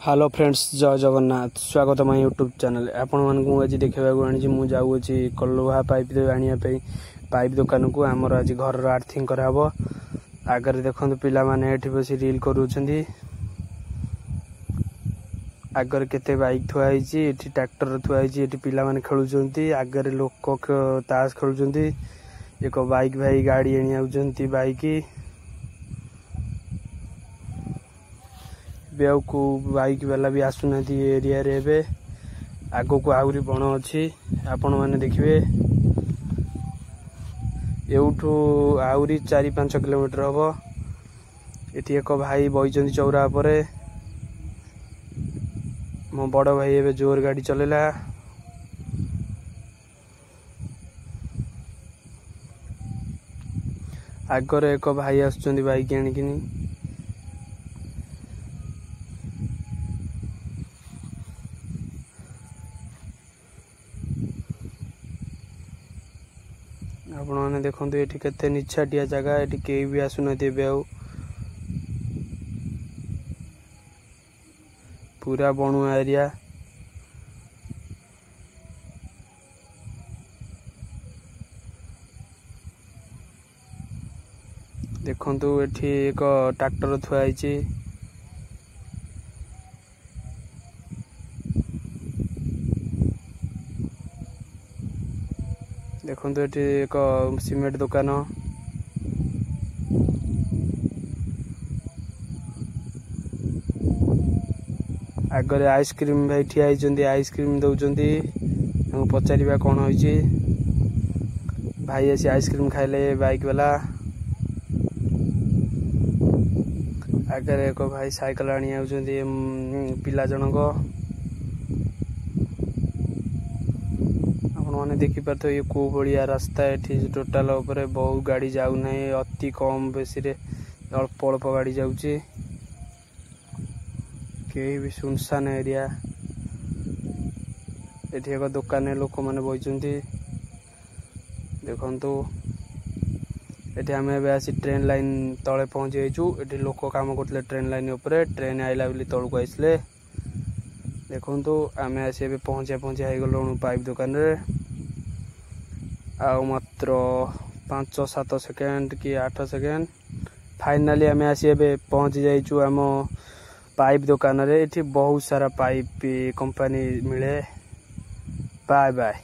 Hello friends, जय जगन्नाथ। स्वागत my YouTube channel. आपण मानकु आज देखा आनी मु जाऊँगी लुहा पाइप आने पाइप दुकान को। आमर आज घर आर्थिंग कराब। आगे देखते पिला माने एठी बसी रील करूछंदी। आगर केते बाइक थुआई, ट्रैक्टर थुआई, पिला माने खेलुछंती। आगे लोक ताश खेलुछंती। एक बाइक भाई गाड़ी आनी आउछंती बाइक को बाइक वाला भी आसुना एरिया रे। एबे आगो को आउरी बण अच्छी आपण माने देखिए। एउठू आउरी 4-5 किलोमीटर हम। एटी एक भाई बईचंदी चौरा परे। मो बड़ भाई एबे जोर गाड़ी चलेला। आगरे एक भाई आसुचंदी बाइक आनिकिनी। आपण मैंने देखते ये केते निछाटिया जगह। ये कई भी आसुना पूरा बणुआ एरिया। देखंतु एठी एक ट्रैक्टर थुआई। देखो ये एक सीमेंट दुकान। आगरे आइसक्रीम भाई ठिया होती। आइसक्रीम दौरान पचार कौन हो भाई आसी आइसक्रीम खाइले बाइक वाला। आगे एक भाई साइकिल आनी आउछंती पिला जनक। मैंने देखी पार्थ ये को बढ़िया रास्ता है। टोटाल बहुत गाड़ी जाऊ ना, अति कम बेसी अल्प अल्प गाड़ी जाऊँगी। कहीं भी सुनसान एरिया। एठी एक दुकान लोक मैंने बईचंती। देखंतु एठी आम आसी ट्रेन लाइन तले पहुंची जाइचु। एठी लोक काम करते ट्रेन लाइन उपरे। ट्रेन आइला बोली तलू आइसले। देखंतु आम आसी पहुंचा गलु पाइप दुकान रे। आउ मात्र 5-7 सेकेंड कि 8 सेकेंड फाइनाली आम आसी पहुंची जाइचु आम पाइप दुकान रे। एठी बहुत सारा पाइप कंपनी मिले। Bye bye.